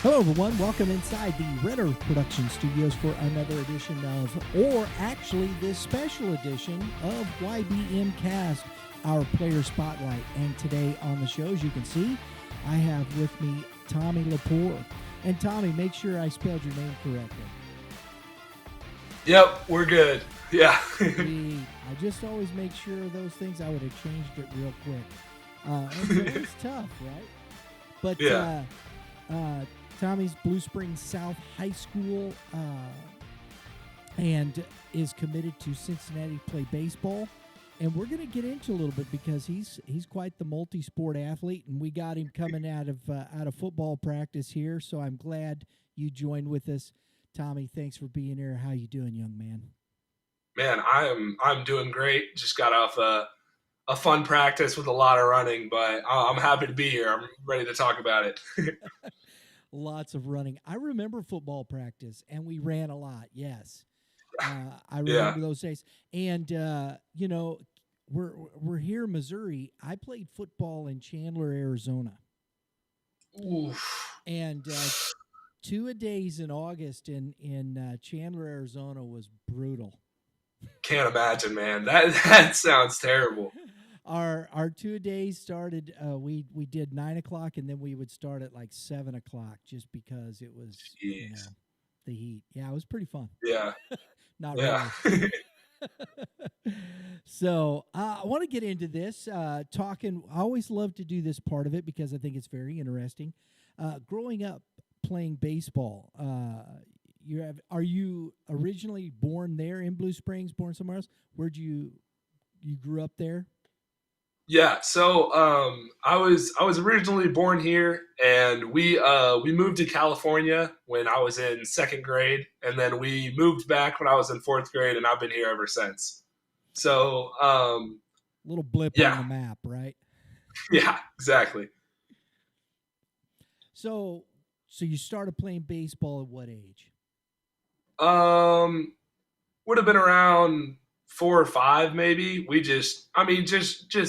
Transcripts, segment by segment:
Hello, everyone. Welcome inside the Redder Production Studios for another edition of, or actually this special edition of YBMcast, our player spotlight. And today on the show, as you can see, I have with me Tommy Lapour. And Tommy, make sure I spelled your name correctly. Yep, we're good. Yeah. I just always make sure of those things. I would have changed it real quick. And it's tough, right? But Yeah. Tommy's Blue Springs South High School and is committed to Cincinnati to play baseball. And we're going to get into a little bit because he's quite the multi-sport athlete, and we got him coming out of football practice here. So I'm glad you joined with us, Tommy. Thanks for being here. How you doing, young man? Man, I'm doing great. Just got off a fun practice with a lot of running, but I'm happy to be here. I'm ready to talk about it. Lots of running. I remember football practice, and we ran a lot. Yes, I remember Yeah. those days. And we're here in Missouri. I played football in Chandler, Arizona, Oof. and 2 days in August in Chandler, Arizona was brutal. Can't imagine, man. That sounds terrible. Our 2 days started. We did 9 o'clock, and then we would start at like 7 o'clock, just because it was the heat. Yeah, it was pretty fun. Yeah. Not Yeah. really. So I want to get into this. Talking. I always love to do this part of it because I think it's very interesting. Growing up playing baseball, are you originally born there in Blue Springs? Born somewhere else? Where'd you grew up there? Yeah, so I was originally born here, and we moved to California when I was in second grade, and then we moved back when I was in fourth grade, and I've been here ever since. So Little blip yeah, on the map, right? yeah, exactly. So you started playing baseball at what age? Would have been around 4 or 5, maybe. Just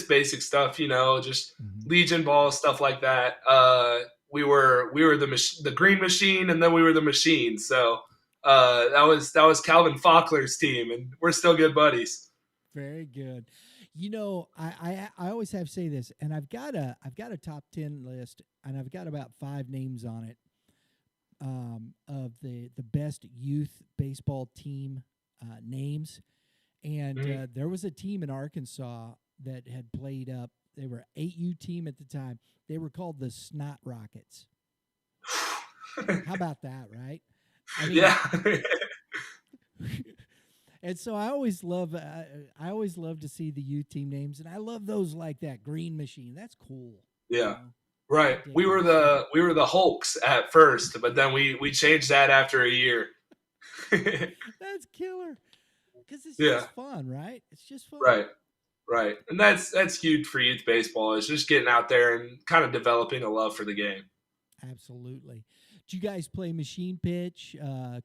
basic stuff, just Legion ball stuff like that. We were the green machine, and then we were the machine. So that was Calvin Faulkner's team, and we're still good buddies. Very good. I always have to say this, and I've got a top 10 list, and I've got about 5 names on it of the best youth baseball team names. And there was a team in Arkansas that had played up. They were 8U team at the time. They were called the Snot Rockets. How about that, right? I mean, Yeah. And so I always love to see the youth team names, and I love those like that. Green Machine. That's cool. Yeah. Right. We were the Hulks at first, but then we changed that after a year. That's killer. Because it's just fun, right? It's just fun. Right. And that's huge for youth baseball, is just getting out there and kind of developing a love for the game. Absolutely. Did you guys play machine pitch,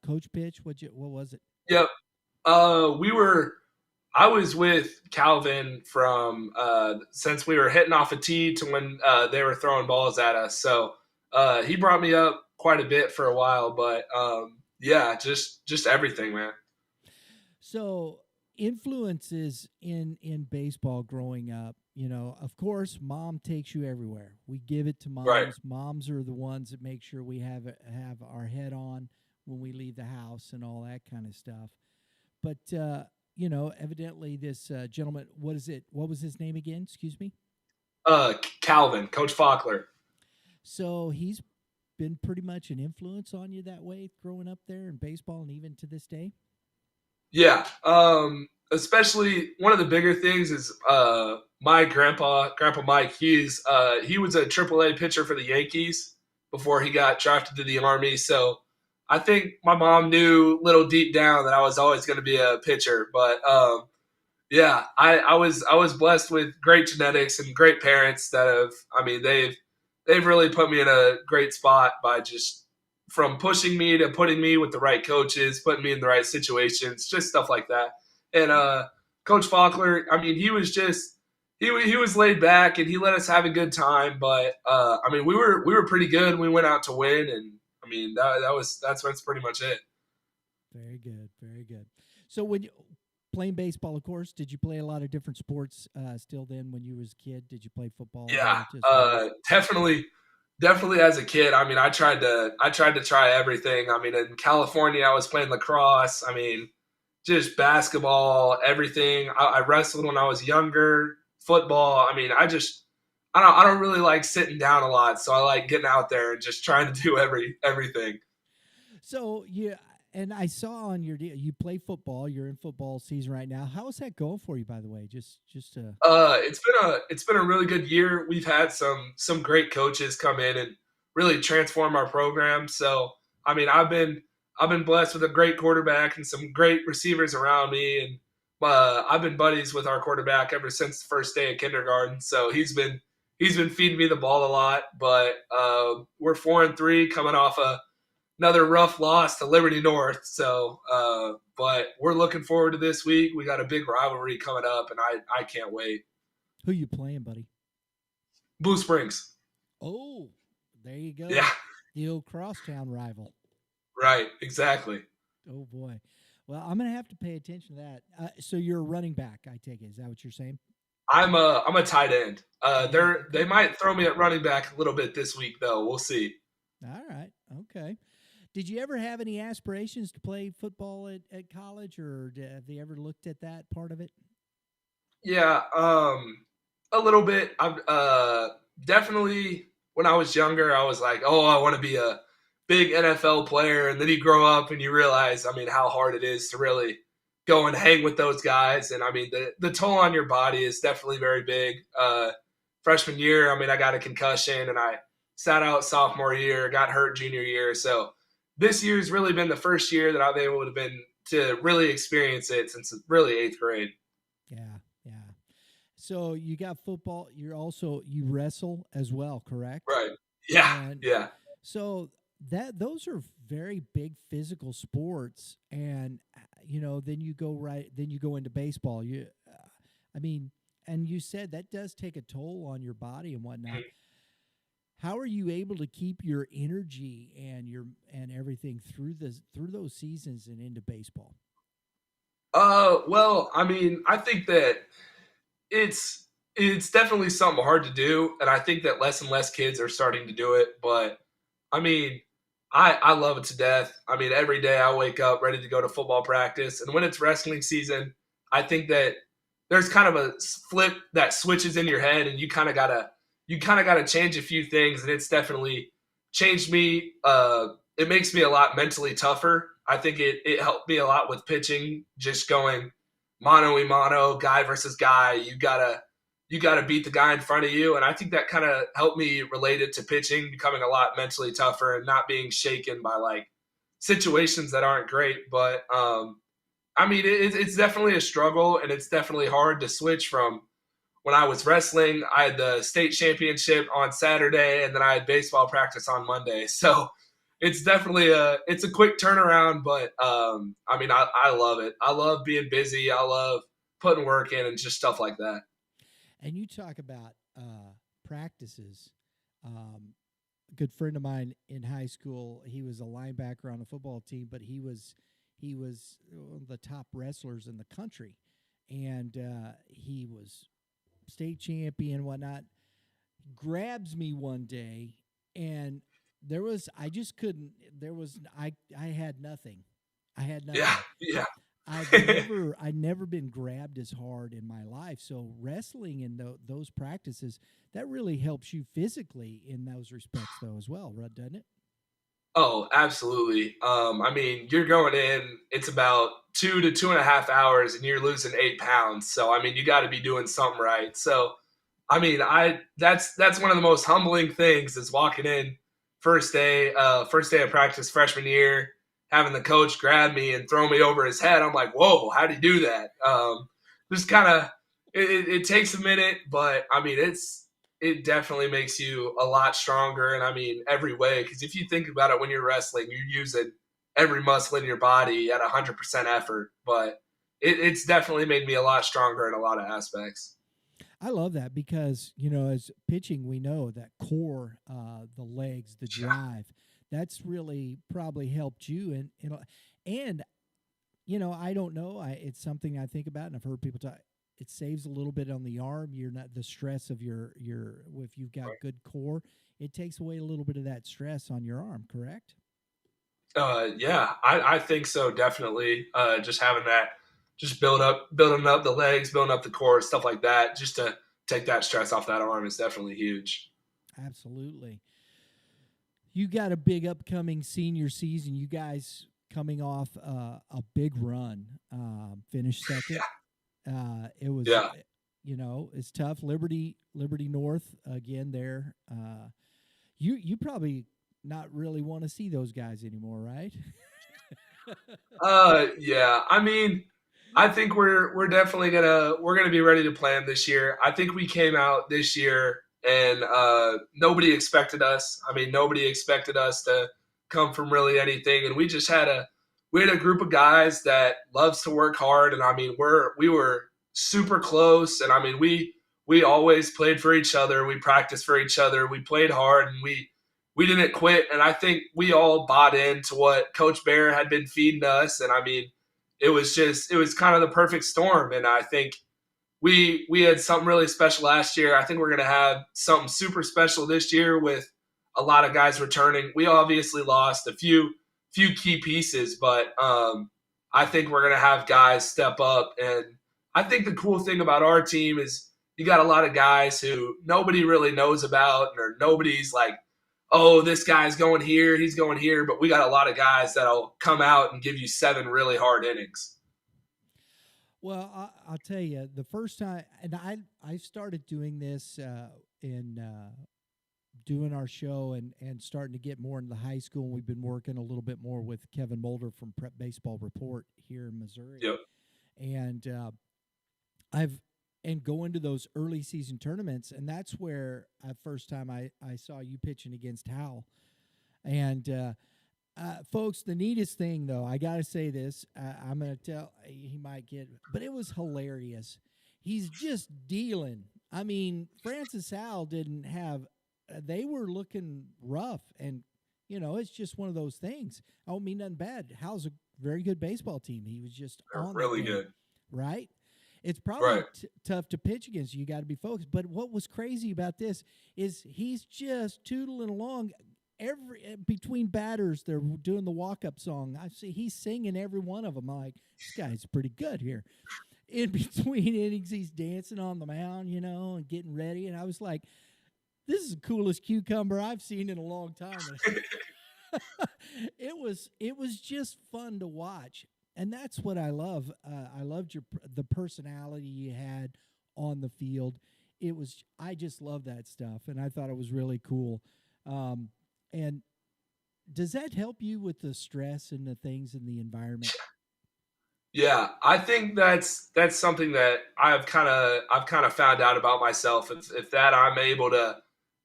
coach pitch? What was it? Yep. I was with Calvin from since we were hitting off a tee to when they were throwing balls at us. So he brought me up quite a bit for a while, but just everything, man. So influences in baseball growing up, of course, mom takes you everywhere. We give it to moms. Right. Moms are the ones that make sure we have our head on when we leave the house and all that kind of stuff. But evidently this gentleman, what was his name again? Excuse me. Calvin, Coach Faulkner. So he's been pretty much an influence on you that way growing up there in baseball, and even to this day. Yeah. Especially one of the bigger things is my Grandpa Mike. He was a AAA pitcher for the Yankees before he got drafted to the Army. So I think my mom knew little deep down that I was always going to be a pitcher. But I was blessed with great genetics and great parents that they've really put me in a great spot by just from pushing me to putting me with the right coaches, putting me in the right situations, just stuff like that. And Coach Faulkner, he was just he was laid back and he let us have a good time. But we were pretty good. We went out to win, and mean, that's pretty much it. Very good. Very good. So when you playing baseball, of course, did you play a lot of different sports still then when you was a kid? Did you play football Yeah, just as well? definitely as a kid. I mean, I tried to try everything. I mean, in California, I was playing lacrosse. I mean, just basketball, everything. I wrestled when I was younger. Football. I mean, I don't really like sitting down a lot, so I like getting out there and just trying to do everything. So yeah, and I saw on your deal you play football. You're in football season right now. How is that going for you, by the way? Just It's been a really good year. We've had some great coaches come in and really transform our program. So I mean, I've been blessed with a great quarterback and some great receivers around me, and I've been buddies with our quarterback ever since the first day of kindergarten. So he's been feeding me the ball a lot. But we're 4-3 coming off another rough loss to Liberty North. So, but we're looking forward to this week. We got a big rivalry coming up, and I can't wait. who you playing, buddy? Blue Springs. Oh, there you go. Yeah, The old crosstown rival. right. Exactly. Oh boy. Well, I'm gonna have to pay attention to that. So you're a running back, I take it. Is that what you're saying? I'm a tight end. Tight end. They Okay. might throw me at running back a little bit this week though. We'll see. All right. Okay. Did you ever have any aspirations to play football at college, or have you ever looked at that part of it? Yeah, a little bit. I've definitely when I was younger, I was like, oh, I want to be a big NFL player, and then you grow up and you realize, I mean, how hard it is to really go and hang with those guys, and I mean, the toll on your body is definitely very big. Freshman year, I mean, I got a concussion, and I sat out sophomore year, got hurt junior year, so this year's really been the first year that I've able to been to really experience it since really eighth grade. Yeah. Yeah. So you got football. You wrestle as well, correct? Right. Yeah. And Yeah. so that those are very big physical sports, and then you go into baseball. I mean, and you said that does take a toll on your body and whatnot. How are you able to keep your energy and everything through those seasons and into baseball? Well, I mean, I think that it's definitely something hard to do, and I think that less and less kids are starting to do it. But I mean, I love it to death. I mean, every day I wake up ready to go to football practice, and when it's wrestling season, I think that there's kind of a flip that switches in your head, and you kind of gotta change a few things, and it's definitely changed me. It makes me a lot mentally tougher. I think it helped me a lot with pitching, just going mano a mano, guy versus guy. You gotta beat the guy in front of you, and I think that kind of helped me relate it to pitching, becoming a lot mentally tougher and not being shaken by like situations that aren't great. But I mean, it's definitely a struggle, and it's definitely hard to switch from when I was wrestling. I had the state championship on Saturday, and then I had baseball practice on Monday. So it's a quick turnaround, but I mean, I love it. I love being busy. I love putting work in and just stuff like that. And you talk about practices. Um, a good friend of mine in high school, he was a linebacker on a football team, but he was one of the top wrestlers in the country, and he was state champion, and whatnot. Grabs me one day, and there was I just couldn't. There was I had nothing. I had Yeah, nothing. yeah. I'd never been grabbed as hard in my life. So wrestling in those practices, that really helps you physically in those respects, though, as well, right? Doesn't it? Oh, absolutely. I mean, you're going in. It's about 2 to 2.5 hours, and you're losing 8 pounds. So I mean, you got to be doing something right. So I mean, I that's one of the most humbling things is walking in first day of practice freshman year, having the coach grab me and throw me over his head. I'm like, whoa, how would he do that? Just kind of it takes a minute, but I mean, it definitely makes you a lot stronger, and I mean every way. Because if you think about it, when you're wrestling, you're using every muscle in your body at 100% effort. But it's definitely made me a lot stronger in a lot of aspects. I love that because as pitching, we know that core, the legs, the Yeah, drive, that's really probably helped you. And I don't know. It's something I think about, and I've heard people talk. It saves a little bit on the arm. You're not the stress of your if you've got good core, it takes away a little bit of that stress on your arm. Correct? Yeah, I think so, definitely. Just having that, just building up the legs, building up the core, stuff like that, just to take that stress off that arm is definitely huge. Absolutely. You got a big upcoming senior season. You guys coming off a big run, finished second. It was, Yeah. it's tough. Liberty North again there. You probably not really want to see those guys anymore, right? Yeah. I mean, I think we're definitely gonna be ready to play them this year. I think we came out this year and nobody expected us. I mean, nobody expected us to come from really anything, and we had a group of guys that loves to work hard, and I mean, we were super close, and I mean, we always played for each other. We practiced for each other. We played hard, and we didn't quit. And I think we all bought into what Coach Bear had been feeding us, and I mean, it was kind of the perfect storm. And I think we had something really special last year. I think we're going to have something super special this year with a lot of guys returning. We obviously lost a few key pieces, but I think we're going to have guys step up. And I think the cool thing about our team is you got a lot of guys who nobody really knows about, or nobody's like, oh, this guy's going here, he's going here. But we got a lot of guys that'll come out and give you 7 really hard innings. Well, I'll tell you, the first time, and I started doing this in doing our show and starting to get more into the high school. And we've been working a little bit more with Kevin Mulder from Prep Baseball Report here in Missouri. Yep. And I've and going to those early season tournaments, and that's where first time I saw you pitching against Hal. And folks, the neatest thing though, I got to say this, I'm going to tell, he might get, but it was hilarious. He's just dealing. I mean, Francis Hal didn't have, they were looking rough, and it's just one of those things. I don't mean nothing bad. Hal's a very good baseball team. He was just on really good, right? It's probably right. Tough to pitch against. You got to be focused. But what was crazy about this is he's just tootling along. Between batters, they're doing the walk-up song. I see he's singing every one of them. I'm like, this guy's pretty good here. In between innings, he's dancing on the mound, and getting ready. And I was like, this is the coolest cucumber I've seen in a long time. It was just fun to watch. And that's what I love. I loved the personality you had on the field. I just love that stuff, and I thought it was really cool. And does that help you with the stress and the things in the environment? Yeah, I think that's something that I've kind of found out about myself. If that I'm able to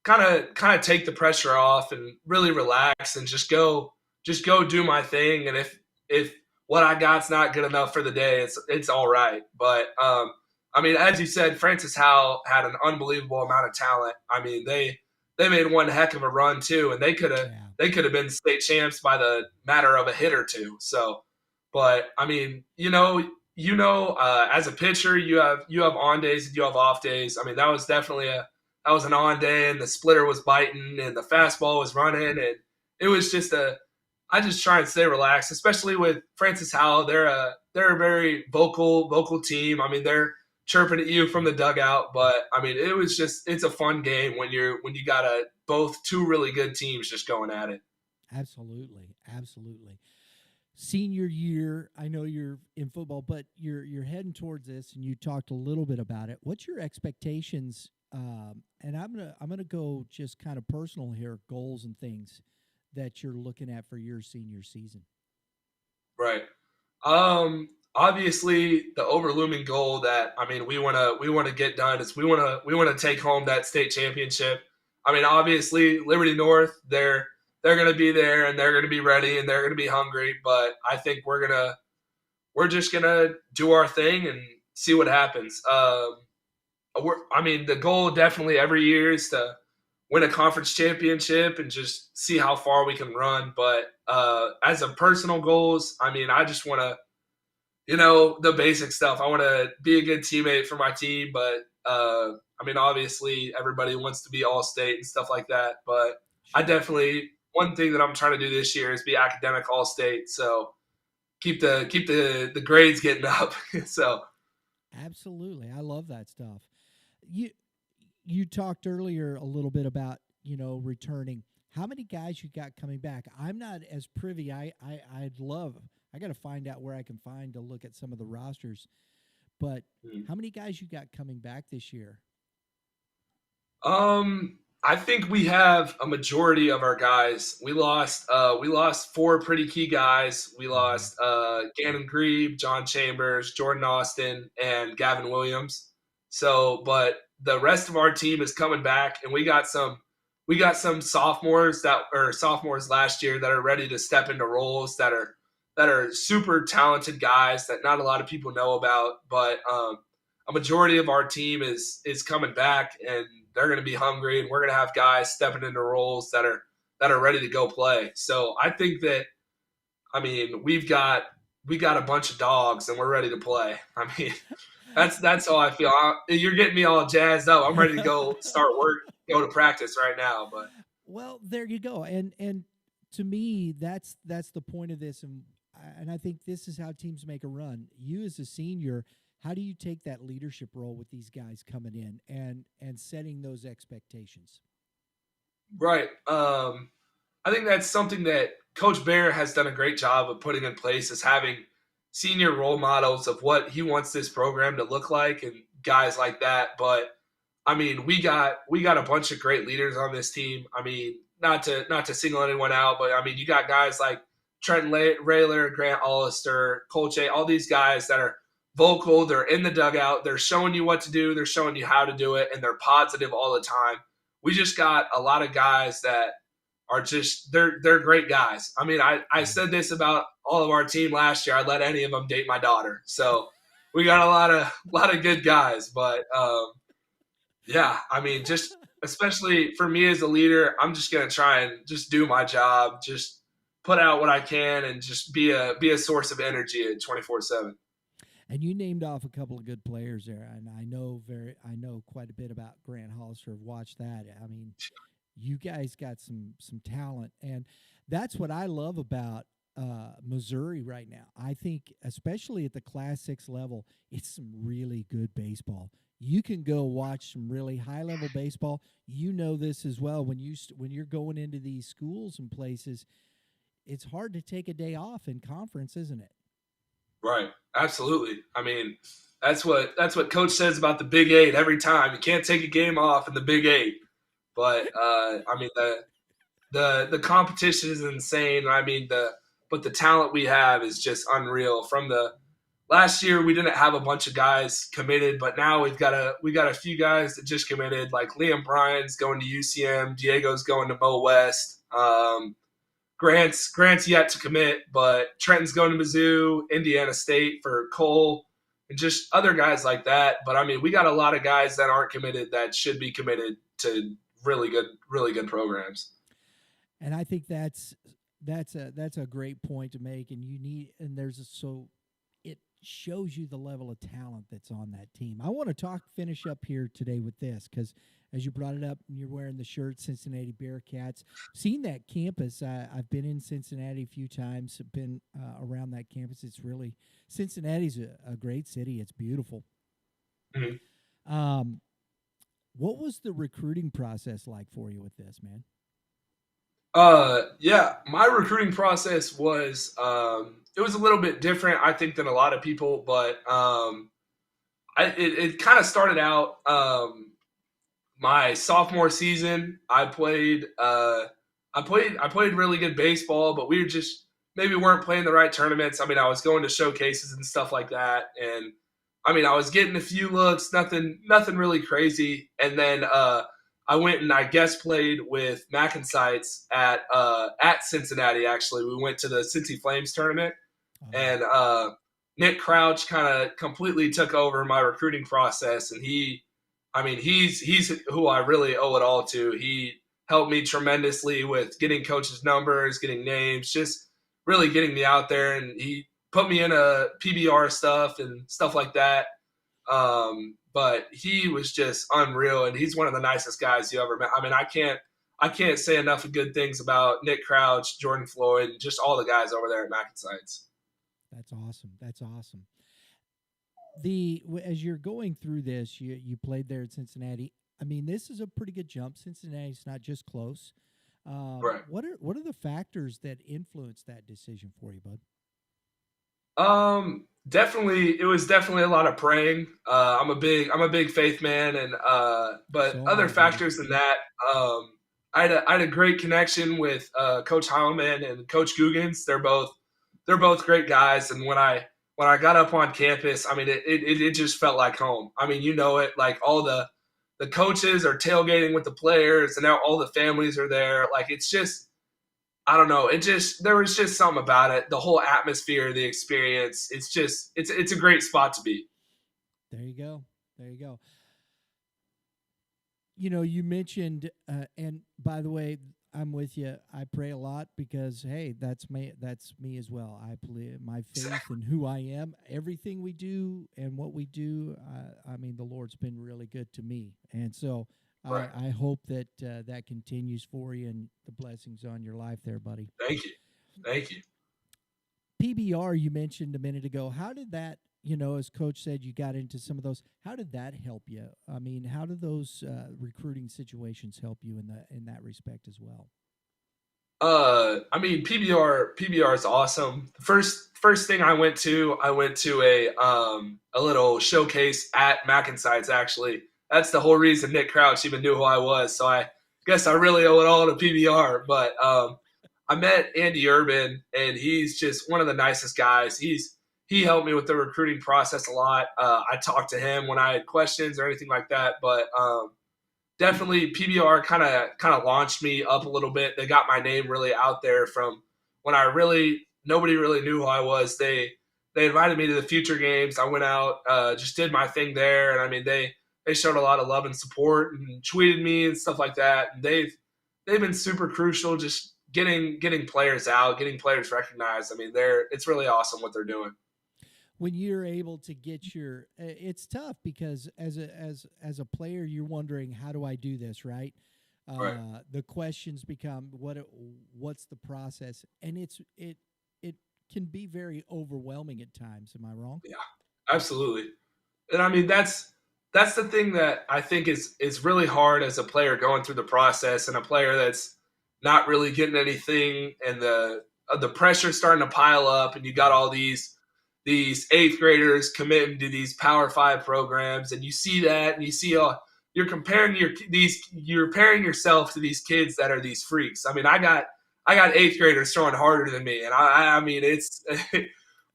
kind of take the pressure off and really relax and just go do my thing. And if what I got's not good enough for the day, it's all right. But I mean, as you said, Francis Howell had an unbelievable amount of talent. I mean, they made one heck of a run too, and they could have been state champs by the matter of a hit or two. So, but I mean, as a pitcher, you have on days and you have off days. I mean, that was definitely that was an on day, and the splitter was biting and the fastball was running, and it was just I just try and stay relaxed, especially with Francis Howell. They're a very vocal team. I mean, they're chirping at you from the dugout, but I mean, it's a fun game when you got both two really good teams just going at it. Absolutely. Senior year, I know you're in football, but you're heading towards this, and you talked a little bit about it. What's your expectations? And I'm gonna go just kind of personal here, goals and things that you're looking at for your senior season. Right. Obviously, the overlooming goal that we want to get done is we want to take home that state championship. I mean, obviously, Liberty North, they're going to be there, and they're going to be ready, and they're going to be hungry. But I think we're just going to do our thing and see what happens. The goal definitely every year is to win a conference championship and just see how far we can run. But as a personal goals, I mean, I just want to, the basic stuff. I want to be a good teammate for my team, but I mean, obviously, everybody wants to be all state and stuff like that. But I Sure. definitely, one thing that I'm trying to do this year is be academic all state. So keep the grades getting up. So Absolutely. I love that stuff. You you talked earlier a little bit about, returning. How many guys you got coming back? I'm not as privy. I'd love. I got to find out where I can find to look at some of the rosters. But how many guys you got coming back this year? I think we have a majority of our guys. We lost four pretty key guys. We Mhm. lost Gannon Grebe, John Chambers, Jordan Austin, and Gavin Williams. So, but the rest of our team is coming back, and we got some sophomores last year that are ready to step into roles that are super talented guys that not a lot of people know about. But a majority of our team is coming back, and they're going to be hungry, and we're going to have guys stepping into roles that are ready to go play. So I think that, I mean, we got a bunch of dogs, and we're ready to play. I mean, that's how I feel. You're getting me all jazzed up. I'm ready to go start work, go to practice right now. But Well, there you go. And to me, that's the point of this, and I think this is how teams make a run. You as a senior, how do you take that leadership role with these guys coming in and setting those expectations? right, I think that's something that Coach Bear has done a great job of putting in place, is having senior role models of what he wants this program to look like and guys like that. But I mean, we got a bunch of great leaders on this team. I mean, not to single anyone out, but I mean, you got guys like Trent Rayler, Grant Hollister, Colche, all these guys that are vocal. They're in the dugout. They're showing you what to do. They're showing you how to do it, and they're positive all the time. We just got a lot of guys that are just they're great guys. I mean, I said this about all of our team last year. I'd let any of them date my daughter. So we got a lot of good guys, but yeah, I mean, just especially for me as a leader, I'm just gonna try and just do my job, just put out what I can, and just be a source of energy at 24/7. And you named off a couple of good players there, and I know quite a bit about Grant Hollister. I've watched that. I mean, you guys got some talent, and that's what I love about Missouri right now. I think, especially at the Class 6 level, it's some really good baseball. You can go watch some really high level baseball. You know this as well. When you're going into these schools and places, it's hard to take a day off in conference, isn't it? Right, absolutely. I mean, that's what Coach says about the Big Eight every time. You can't take a game off in the Big Eight, but I mean the competition is insane. I mean the talent we have is just unreal. From the last year, we didn't have a bunch of guys committed, but now we got a few guys that just committed. Like Liam Bryan's going to UCM, Diego's going to Mo West. Grant's yet to commit, but Trenton's going to Mizzou, Indiana State for Cole, and just other guys like that. But I mean, we got a lot of guys that aren't committed that should be committed to really good programs. And I think that's a great point to make. And there's it shows you the level of talent that's on that team. I want to finish up here today with this because as you brought it up, and you're wearing the shirt Cincinnati Bearcats. Seen that campus. I've been in Cincinnati a few times. Been around that campus. It's really Cincinnati's a great city. It's beautiful. Mhm. Um, what was the recruiting process like for you with this, man? Yeah, my recruiting process was it was a little bit different, I think, than a lot of people, but it kind of started out my sophomore season. I played really good baseball, but we were just maybe weren't playing the right tournaments. I mean, I was going to showcases and stuff like that, and I mean, I was getting a few looks, nothing really crazy, and then I went and I guest played with Mackensites at Cincinnati. Actually, we went to the Cincy Flames tournament, Oh, and Nick Crouch kind of completely took over my recruiting process, and I mean, he's who I really owe it all to. helped me tremendously with getting coaches' numbers, getting names, just really getting me out there. And he put me in a PBR stuff and stuff like that. But he was just unreal, and he's one of the nicest guys you ever met. I mean, I can't say enough of good things about Nick Crouch, Jordan Floyd, and just all the guys over there at Mackensides. That's awesome. That's awesome. As you're going through this, you played there at Cincinnati. I mean, this is a pretty good jump. Cincinnati's not just close. Right. What are the factors that influence that decision for you, bud? Definitely, it was definitely a lot of praying. I'm a big faith man, and but So am other I, brother. factors than that, I had a great connection with Coach Heilman and Coach Guggens. They're both great guys, and when I got up on campus, I mean, it just felt like home. I mean, you know it, like all the coaches are tailgating with the players, and now all the families are there. Like it's just I don't know. It just there was just something about it. The whole atmosphere, the experience. It's a great spot to be. There you go. There you go. You mentioned, and by the way, I'm with you. I pray a lot because, hey, that's me. That's me as well. I believe my faith and who I am, everything we do and what we do. I mean, the Lord's been really good to me, and so Right. I hope that that continues for you and the blessings on your life, there, buddy. Thank you. Thank you. PBR you mentioned a minute ago. How did that, as coach said, you got into some of those. How did that help you? I mean, how did those recruiting situations help you in that respect as well? I mean PBR is awesome. First thing I went to a little showcase at Mackensides actually. That's the whole reason Nick Crouch even knew who I was. So I guess I really owe it all to PBR. But I met Andy Urban, and he's just one of the nicest guys. He helped me with the recruiting process a lot. I talked to him when I had questions or anything like that. But definitely PBR kind of launched me up a little bit. They got my name really out there from when I really nobody really knew who I was. They invited me to the future games. I went out, just did my thing there, and I mean they showed a lot of love and support and tweeted me and stuff like that. And they've been super crucial, just getting players out, getting players recognized. I mean it's really awesome what they're doing. When you're able to get it's tough because as a player you're wondering, how do I do this, right? Right. The questions become, what's the process, and it can be very overwhelming at times. Am I wrong? Yeah, absolutely. And I mean that's the thing that I think is really hard as a player going through the process, and a player that's not really getting anything, and the pressure starting to pile up, and you got all these eighth graders committing to these Power Five programs, and you see that, and you see you're comparing yourself to these kids that are these freaks. I mean, I got eighth graders throwing harder than me, and I mean it's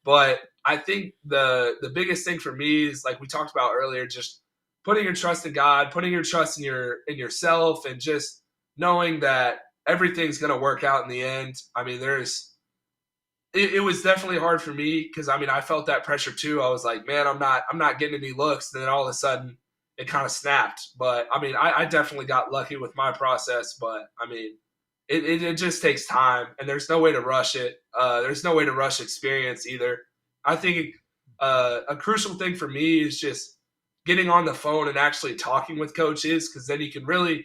but I think the biggest thing for me is, like we talked about earlier, just putting your trust in God, putting your trust in yourself, and just knowing that everything's going to work out in the end. I mean, it was definitely hard for me because I mean I felt that pressure too. I was like, man, I'm not getting any looks. And then all of a sudden, it kind of snapped. But I mean, I definitely got lucky with my process. But I mean, it just takes time, and there's no way to rush it. There's no way to rush experience either. I think a crucial thing for me is just getting on the phone and actually talking with coaches, because then you can really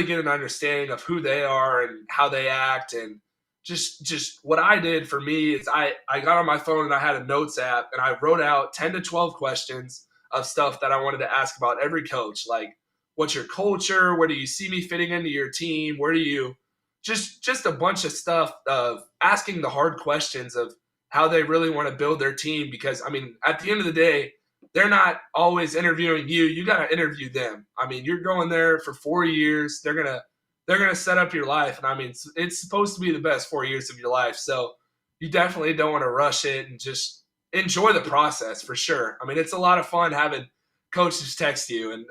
get an understanding of who they are and how they act. And just what I did for me is I got on my phone and I had a notes app, and I wrote out 10 to 12 questions of stuff that I wanted to ask about every coach. Like, what's your culture? Where do you see me fitting into your team? Where do you just a bunch of stuff of asking the hard questions of how they really want to build their team. Because I mean, at the end of the day, they're not always interviewing you. You got to interview them. I mean, you're going there for 4 years. They're gonna set up your life, and I mean, it's supposed to be the best 4 years of your life. So you definitely don't want to rush it, and just enjoy the process for sure. I mean, it's a lot of fun having coaches text you, and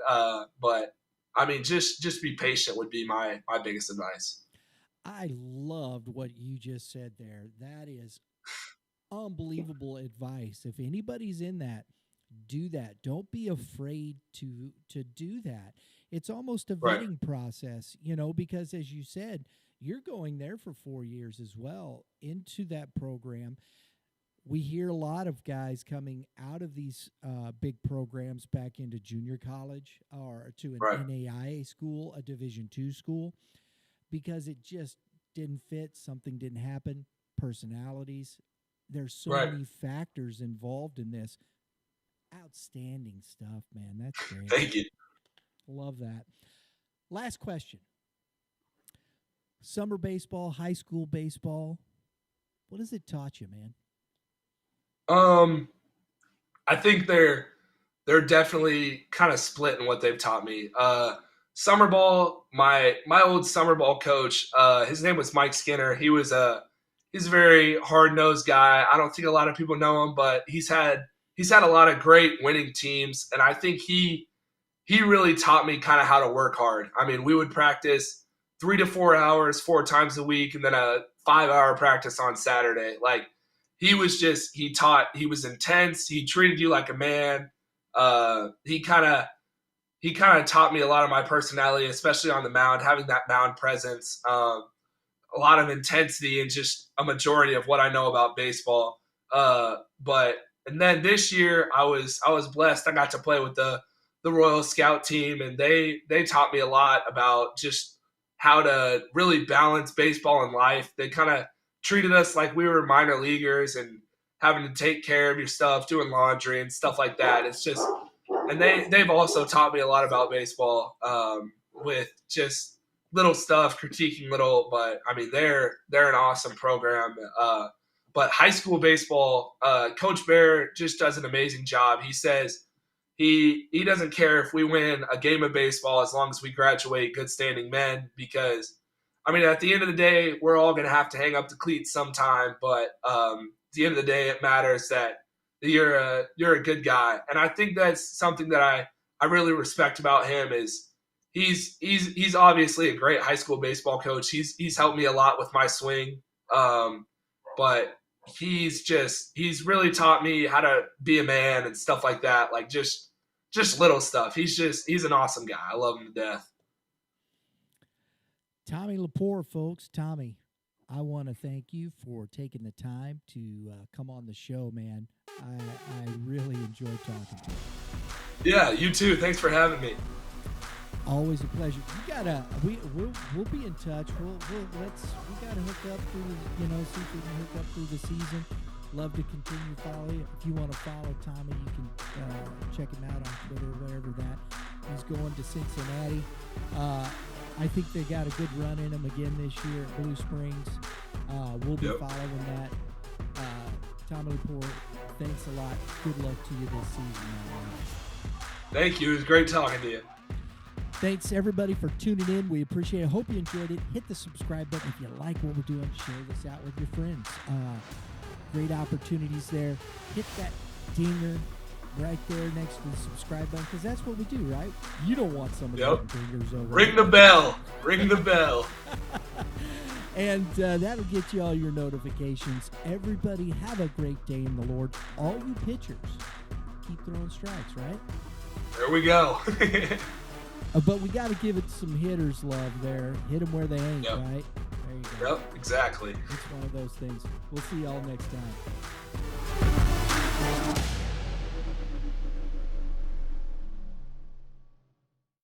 but I mean, just be patient would be my biggest advice. I loved what you just said there. That is unbelievable advice. If anybody's in that, do that. Don't be afraid to do that. it's almost a Right. vetting process, because as you said, you're going there for 4 years as well into that program. We hear a lot of guys coming out of these big programs back into junior college or to an Right. NAIA school, a Division II school, because it just didn't fit. Something didn't happen. Personalities. There's so Right. many factors involved in this. Outstanding stuff, man. That's great. Thank you. Love that. Last question. Summer baseball, high school baseball. What has it taught you, man? I think they're definitely kind of split in what they've taught me. Summer ball, my old summer ball coach, his name was Mike Skinner. He's a very hard nosed guy. I don't think a lot of people know him, but he's had a lot of great winning teams, and I think he really taught me kind of how to work hard. I mean, we would practice 3 to 4 hours 4 times a week, and then a 5-hour practice on Saturday. Like, he was intense. He treated you like a man. He kind of taught me a lot of my personality, especially on the mound, having that mound presence, a lot of intensity, and just a majority of what I know about baseball. And then this year I was blessed. I got to play with the Royal Scout team, and they taught me a lot about just how to really balance baseball and life. They kind of treated us like we were minor leaguers and having to take care of your stuff, doing laundry and stuff like that. It's just, and they've also taught me a lot about baseball, with just little stuff, critiquing little, but I mean, they're an awesome program. But high school baseball, Coach Bear just does an amazing job. He says he doesn't care if we win a game of baseball as long as we graduate good standing men, because I mean, at the end of the day, we're all going to have to hang up the cleats sometime. But at the end of the day, it matters that you're a good guy, and I think that's something that I really respect about him. Is he's obviously a great high school baseball coach. He's helped me a lot with my swing, but he's really taught me how to be a man and stuff like that. Like just little stuff. He's an awesome guy. I love him to death. Tommy Lapour, folks. Tommy, I want to thank you for taking the time to come on the show, man. I really enjoyed talking to you. Yeah, you too. Thanks for having me. Always a pleasure. You gotta, we'll be in touch. We gotta hook up through, see if we can hook up through the season. Love to continue following. If you want to follow Tommy, you can check him out on Twitter, wherever that. He's going to Cincinnati. I think they got a good run in them again this year at Blue Springs. We'll be following that. Tommy Lapour, thanks a lot. Good luck to you this season. Thank you. It was great talking to you. Thanks, everybody, for tuning in. We appreciate it. Hope you enjoyed it. Hit the subscribe button if you like what we're doing. Share this out with your friends. Great opportunities there. Hit that dinger right there next to the subscribe button, because that's what we do, right? You don't want somebody hitting dingers over. Ring the bell. Ring the bell. And that'll get you all your notifications. Everybody have a great day in the Lord. All you pitchers, keep throwing strikes, right? There we go. But we got to give it some hitters love there. Hit them where they ain't, right? There you go. Yep, exactly. It's one of those things. We'll see y'all next time.